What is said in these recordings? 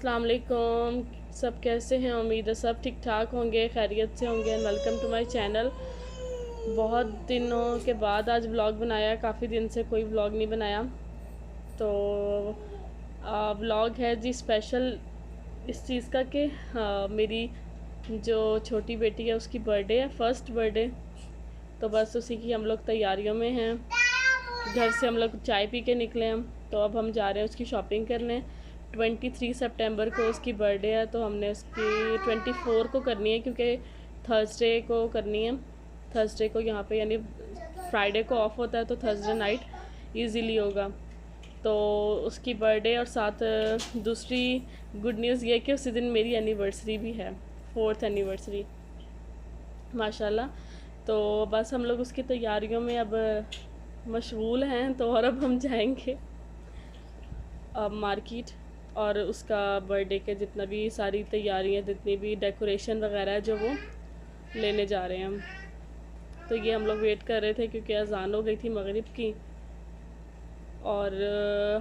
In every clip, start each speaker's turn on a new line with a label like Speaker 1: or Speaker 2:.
Speaker 1: अस्सलाम वालेकुम। सब कैसे हैं? उम्मीद है सब ठीक ठाक होंगे, खैरियत से होंगे। Welcome to my channel. बहुत दिनों के बाद आज व्लॉग बनाया, काफ़ी दिन से कोई व्लॉग नहीं बनाया। तो व्लॉग है जी स्पेशल इस चीज़ का कि मेरी जो छोटी बेटी है उसकी बर्थडे है, फर्स्ट बर्थडे। तो बस उसी की हम लोग तैयारियों में हैं। घर से हम लोग चाय पी के निकले हैं, तो अब हम जा रहे हैं उसकी शॉपिंग करने। 23 सितंबर को उसकी बर्थडे है, तो हमने उसकी 24 को करनी है, क्योंकि थर्सडे को करनी है। थर्सडे को यहाँ पे यानी फ्राइडे को ऑफ होता है, तो थर्सडे नाइट इजीली होगा। तो उसकी बर्थडे और साथ दूसरी गुड न्यूज़ ये कि उसी दिन मेरी एनिवर्सरी भी है, 4th एनिवर्सरी माशाल्लाह। तो बस हम लोग उसकी तैयारियों में अब मशगूल हैं। तो और अब हम जाएंगे अब मार्केट, और उसका बर्थडे के जितना भी सारी तैयारियां, जितनी भी डेकोरेशन वगैरह है जो वो लेने जा रहे हैं हम। तो ये हम लोग वेट कर रहे थे क्योंकि अजान हो गई थी मगरिब की, और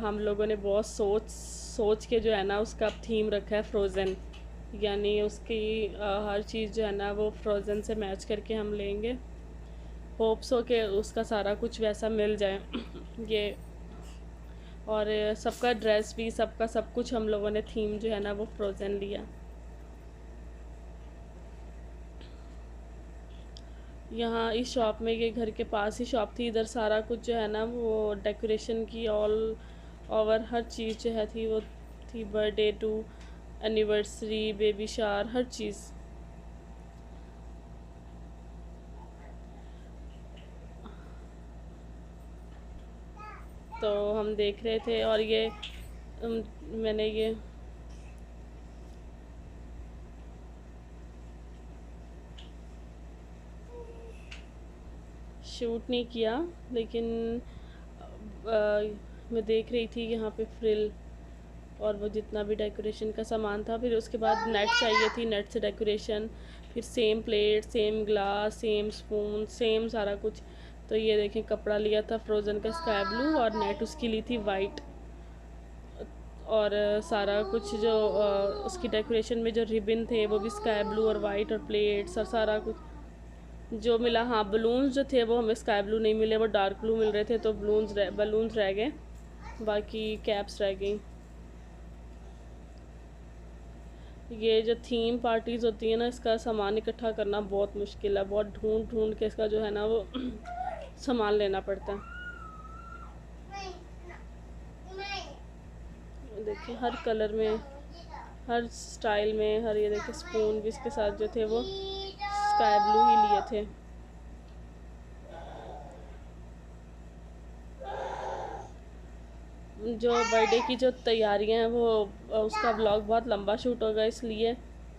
Speaker 1: हम लोगों ने बहुत सोच के जो है ना उसका थीम रखा है फ्रोज़न, यानी उसकी हर चीज़ जो है ना वो फ्रोज़न से मैच करके हम लेंगे। होप्स हो कि उसका सारा कुछ वैसा मिल जाए ये। और सबका ड्रेस भी, सबका सब कुछ हम लोगों ने थीम जो है ना वो फ्रोज़न लिया। यहाँ इस शॉप में, ये घर के पास ही शॉप थी, इधर सारा कुछ जो है ना वो डेकोरेशन की ऑल ओवर हर चीज़ जो है थी वो थी, birthday to anniversary, baby shower, हर चीज़। तो हम देख रहे थे, और ये मैंने ये शूट नहीं किया, लेकिन मैं देख रही थी यहाँ पे फ्रिल और वो जितना भी डेकोरेशन का सामान था। फिर उसके बाद नेट चाहिए थी, नेट से डेकोरेशन, फिर same plate, same glass, same spoon, same सारा कुछ। तो ये देखें, कपड़ा लिया था फ्रोज़न का स्काई ब्लू, और नेट उसकी ली थी वाइट। और सारा कुछ जो उसकी डेकोरेशन में जो रिबन थे वो भी स्काई ब्लू और वाइट, और प्लेट्स और सारा कुछ जो मिला। हाँ, बलून्स जो थे वो हमें स्काई ब्लू नहीं मिले, वो डार्क ब्लू मिल रहे थे, तो बलून्स रह गए, बाकी कैप्स रह गई। ये जो थीम पार्टीज़ होती है ना, इसका सामान इकट्ठा करना बहुत मुश्किल है, बहुत ढूंढ ढूंढ के इसका जो है ना वो सामान लेना पड़ता है। देखिए हर कलर में, हर स्टाइल में, हर ये देखिए स्पून भी इसके साथ जो थे वो स्काई ब्लू ही लिए थे। जो बर्थडे की जो तैयारियां हैं वो उसका ब्लॉग बहुत लंबा शूट होगा, इसलिए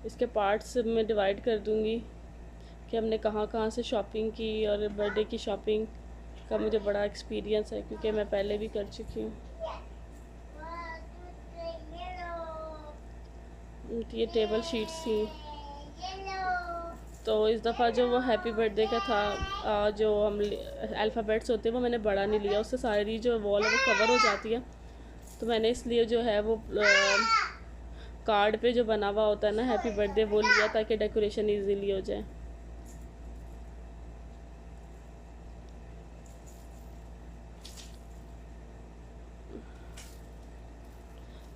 Speaker 1: इसके पार्ट्स में डिवाइड कर दूंगी कि हमने कहाँ कहाँ से शॉपिंग की। और बर्थडे की शॉपिंग का मुझे बड़ा एक्सपीरियंस है, क्योंकि मैं पहले भी कर चुकी हूँ। ये टेबल शीट्स थी। तो इस दफ़ा जो वो हैप्पी बर्थडे का था, जो हम अल्फ़ाबेट्स होते हैं वो मैंने बड़ा नहीं लिया, उससे सारी जो वॉल है वो कवर हो जाती है। तो मैंने इसलिए जो है वो कार्ड पे जो बना हुआ होता है ना हैप्पी बर्थडे, वो लिया ताकि डेकोरेशन इजीली हो जाए।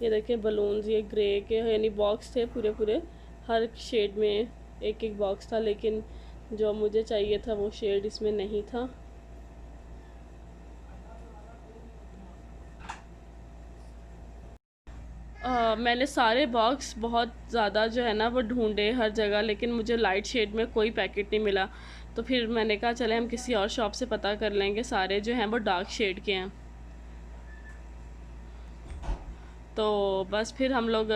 Speaker 1: ये देखें बलून्स, ये ग्रे के यानी बॉक्स थे पूरे पूरे, हर शेड में एक एक बॉक्स था, लेकिन जो मुझे चाहिए था वो शेड इसमें नहीं था। मैंने सारे बॉक्स बहुत ज़्यादा जो है ना वो ढूंढे हर जगह, लेकिन मुझे लाइट शेड में कोई पैकेट नहीं मिला। तो फिर मैंने कहा चले हम किसी और शॉप से पता कर लेंगे, सारे जो हैं वो डार्क शेड के हैं। तो बस फिर हम लोग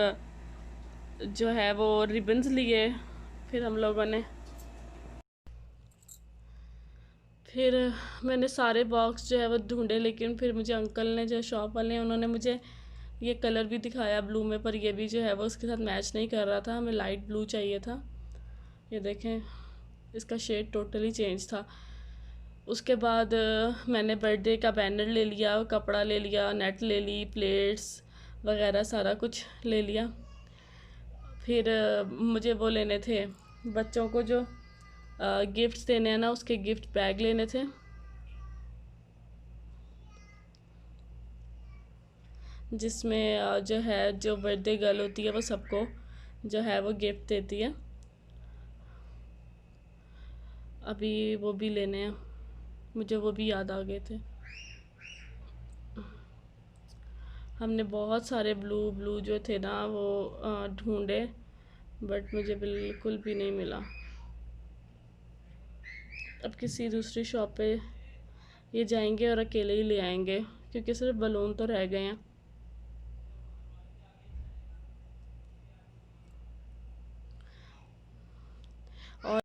Speaker 1: जो है वो रिबन्स लिए, फिर हम लोगों ने फिर मैंने सारे बॉक्स जो है वो ढूंढे, लेकिन फिर मुझे अंकल ने, जो शॉप वाले हैं, उन्होंने मुझे ये कलर भी दिखाया ब्लू में, पर ये भी जो है वो उसके साथ मैच नहीं कर रहा था, हमें लाइट ब्लू चाहिए था। ये देखें इसका शेड टोटली चेंज था। उसके बाद मैंने बर्थडे का बैनर ले लिया, कपड़ा ले लिया, नेट ले ली, प्लेट्स वगैरह सारा कुछ ले लिया। फिर मुझे वो लेने थे बच्चों को जो गिफ्ट्स देने हैं ना, उसके गिफ्ट बैग लेने थे। जिसमें जो है जो बर्थडे गर्ल होती है वो सबको जो है वो गिफ्ट देती है। अभी वो भी लेने हैं, मुझे वो भी याद आ गए थे। हमने बहुत सारे ब्लू ब्लू जो थे ना वो ढूंढे, बट मुझे बिल्कुल भी नहीं मिला। अब किसी दूसरी शॉप पे ये जाएंगे और अकेले ही ले आएंगे, क्योंकि सिर्फ बलून तो रह गए हैं। और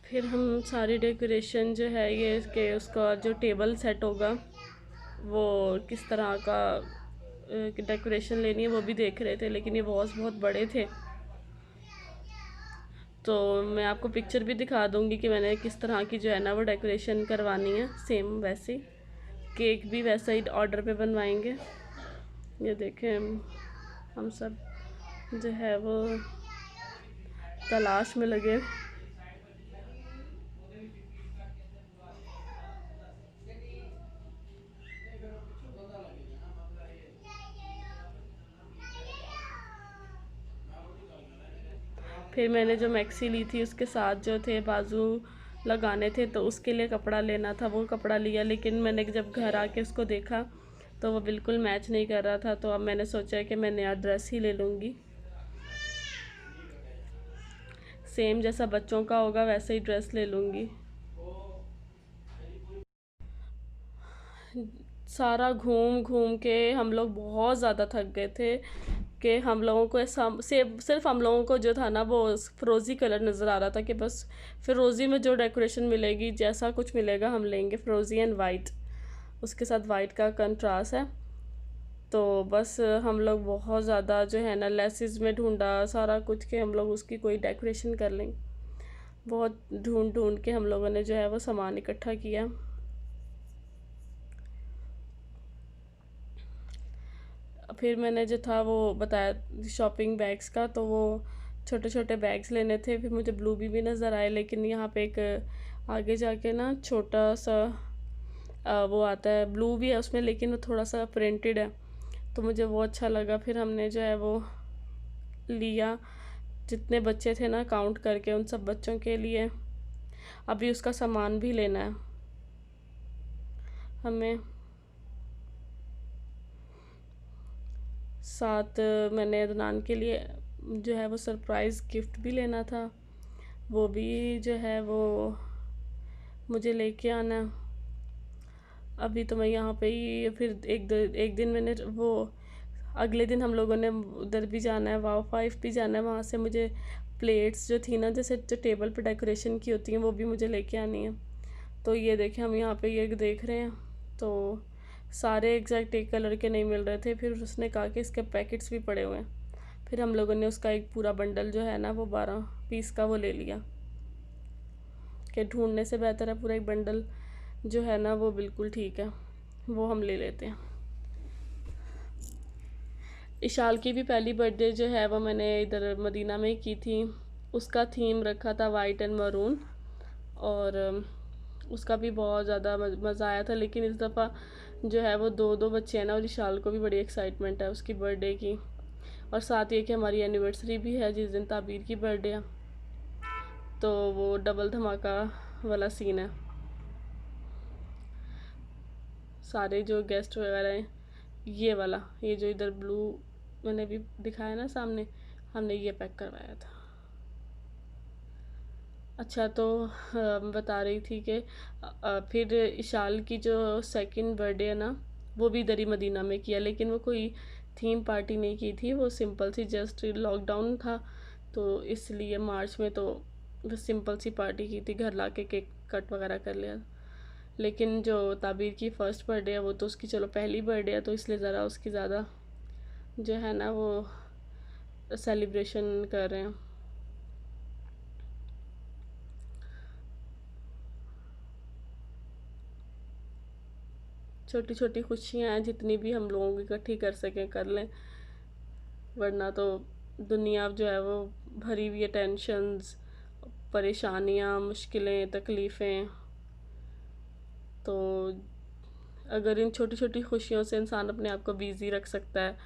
Speaker 1: फिर हम सारी डेकोरेशन जो है ये कि उसका जो टेबल सेट होगा वो किस तरह का डेकोरेशन लेनी है वो भी देख रहे थे, लेकिन ये बहुत बड़े थे। तो मैं आपको पिक्चर भी दिखा दूंगी कि मैंने किस तरह की जो है ना वो डेकोरेशन करवानी है, सेम वैसी। केक भी वैसा ही ऑर्डर पे बनवाएंगे। ये देखें हम सब जो है वो तलाश में लगे। फिर मैंने जो मैक्सी ली थी उसके साथ जो थे बाजू लगाने थे, तो उसके लिए कपड़ा लेना था, वो कपड़ा लिया। लेकिन मैंने जब घर आके उसको देखा तो वो बिल्कुल मैच नहीं कर रहा था। तो अब मैंने सोचा कि मैं नया ड्रेस ही ले लूँगी, सेम जैसा बच्चों का होगा वैसे ही ड्रेस ले लूँगी। सारा घूम घूम के हम लोग बहुत ज़्यादा थक गए थे कि हम लोगों को ऐसा सिर्फ हम लोगों को जो था ना वो फ़िरोज़ी कलर नज़र आ रहा था कि बस फ़िरोज़ी में जो डेकोरेशन मिलेगी जैसा कुछ मिलेगा हम लेंगे, फ़िरोज़ी एंड वाइट, उसके साथ वाइट का कंट्रास्ट है। तो बस हम लोग बहुत ज़्यादा जो है ना लेसिस में ढूंढा सारा कुछ कि हम लोग उसकी कोई डेकोरेशन कर लें। बहुत ढूंढ ढूंढ के हम लोगों ने जो है वो सामान इकट्ठा किया। फिर मैंने जो था वो बताया शॉपिंग बैग्स का, तो वो छोटे छोटे बैग्स लेने थे। फिर मुझे ब्लू भी नज़र आए, लेकिन यहाँ पे एक आगे जाके ना छोटा सा वो आता है, ब्लू भी है उसमें लेकिन वो थोड़ा सा प्रिंटेड है, तो मुझे वो अच्छा लगा। फिर हमने जो है वो लिया, जितने बच्चे थे ना काउंट करके उन सब बच्चों के लिए। अभी उसका सामान भी लेना है हमें। साथ मैंने अदनान के लिए जो है वो सरप्राइज़ गिफ्ट भी लेना था, वो भी जो है वो मुझे लेके आना है। अभी तो मैं यहाँ पे ही फिर एक दिन मैंने वो अगले दिन हम लोगों ने उधर भी जाना है, वाव 5 भी जाना है। वहाँ से मुझे प्लेट्स जो थी ना जैसे जो टेबल पे डेकोरेशन की होती हैं वो भी मुझे लेके आनी है। तो ये देखें हम यहाँ पे ये देख रहे हैं, तो सारे एग्जैक्ट एक कलर के नहीं मिल रहे थे। फिर उसने कहा कि इसके पैकेट्स भी पड़े हुए हैं। फिर हम लोगों ने उसका एक पूरा बंडल जो है ना वो 12 पीस का वो ले लिया, कि ढूंढने से बेहतर है पूरा एक बंडल जो है ना वो बिल्कुल ठीक है, वो हम ले लेते हैं। इशाल की भी पहली बर्थडे जो है वो मैंने इधर मदीना में की थी। उसका थीम रखा था वाइट एंड मरून, और उसका भी बहुत ज़्यादा मज़ा आया था। लेकिन इस दफ़ा जो है वो दो दो बच्चे हैं ना, और इशाल को भी बड़ी एक्साइटमेंट है उसकी बर्थडे की। और साथ ये कि हमारी एनिवर्सरी भी है जिस दिन ताबीर की बर्थडे है, तो वो डबल धमाका वाला सीन है। सारे जो गेस्ट वगैरह हैं, ये वाला ये जो इधर ब्लू मैंने भी दिखाया ना सामने, हमने ये पैक करवाया था। अच्छा, तो बता रही थी कि फिर इशाल की जो सेकंड बर्थडे है ना वो भी इधर ही मदीना में किया, लेकिन वो कोई थीम पार्टी नहीं की थी, वो सिंपल सी जस्ट लॉकडाउन था तो इसलिए मार्च में तो बस सिंपल सी पार्टी की थी, घर ला के केक कट वगैरह कर लिया। लेकिन जो ताबीर की फ़र्स्ट बर्थडे है वो तो उसकी चलो पहली बर्थडे है, तो इसलिए ज़रा उसकी ज़्यादा जो है ना वो सेलिब्रेशन कर रहे हैं। छोटी छोटी खुशियाँ हैं, जितनी भी हम लोगों की इकट्ठी कर सकें कर लें, वरना तो
Speaker 2: दुनिया जो है वो भरी हुई है, टेंशन्स, परेशानियाँ, मुश्किलें, तकलीफ़ें। तो अगर इन छोटी छोटी खुशियों से इंसान अपने आप को बिज़ी रख सकता है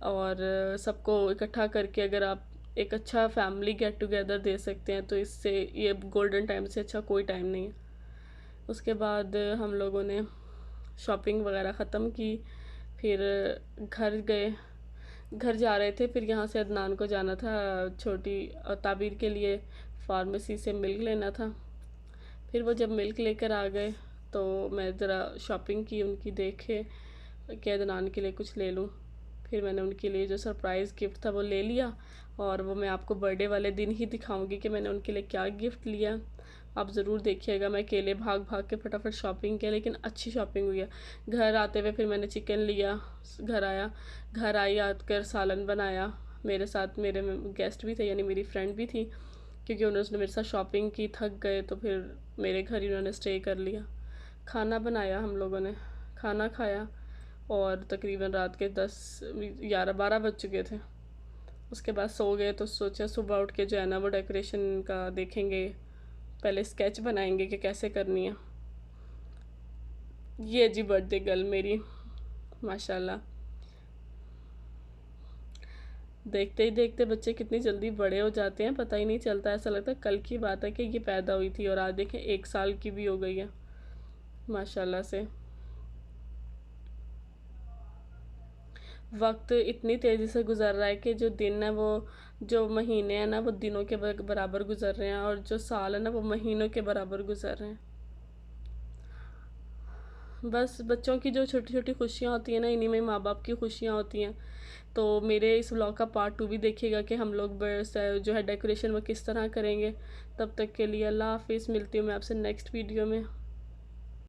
Speaker 2: और सबको इकट्ठा करके अगर आप एक अच्छा फैमिली गेट टुगेदर दे सकते हैं, तो इससे ये गोल्डन टाइम से अच्छा कोई टाइम नहीं है। उसके बाद हम लोगों ने शॉपिंग वगैरह ख़त्म की, फिर घर गए। घर जा रहे थे, फिर यहाँ से अदनान को जाना था छोटी ताबीर के लिए, फार्मेसी से मिल्क लेना था। फिर वो जब मिल्क लेकर आ गए तो मैं ज़रा शॉपिंग की उनकी, देखे कि अदनान के लिए कुछ ले लूँ। फिर मैंने उनके लिए जो सरप्राइज़ गिफ्ट था वो ले लिया, और वो मैं आपको बर्थडे वाले दिन ही दिखाऊंगी कि मैंने उनके लिए क्या गिफ्ट लिया। आप ज़रूर देखिएगा। मैं अकेले भाग भाग के फटाफट शॉपिंग किया, लेकिन अच्छी शॉपिंग हुई है। घर आते हुए फिर मैंने चिकन लिया, घर आई आकर सालन बनाया। मेरे साथ मेरे गेस्ट भी थे, यानी मेरी फ्रेंड भी थी, क्योंकि उन्होंने मेरे साथ शॉपिंग की, थक गए तो फिर मेरे घर ही उन्होंने स्टे कर लिया। खाना बनाया, हम लोगों ने खाना खाया, और तकरीबन रात के 10-11-12 बज चुके थे। उसके बाद सो गए। तो सोचा सुबह उठ के जो है ना वो डेकोरेशन का देखेंगे, पहले स्केच बनाएंगे कि कैसे करनी है। ये जी बर्थडे गर्ल मेरी, माशाल्लाह। देखते ही देखते बच्चे कितनी जल्दी बड़े हो जाते हैं, पता ही नहीं चलता। ऐसा लगता है कल की बात है कि ये पैदा हुई थी, और आज देखें 1 साल की भी हो गई है माशाल्लाह से। वक्त इतनी तेज़ी से गुजर रहा है कि जो दिन है वो, जो महीने हैं ना वो दिनों के बराबर गुजर रहे हैं, और जो साल है ना वो महीनों के बराबर गुजर रहे हैं। बस बच्चों की जो छोटी छोटी खुशियाँ होती हैं ना, इन्हीं में माँ बाप की खुशियाँ होती हैं। तो मेरे इस व्लॉग का पार्ट 2 भी देखिएगा कि हम लोग जो है डेकोरेशन वो किस तरह करेंगे। तब तक के लिए अल्लाह हाफिज़। मिलती हूँ मैं आपसे नेक्स्ट वीडियो में।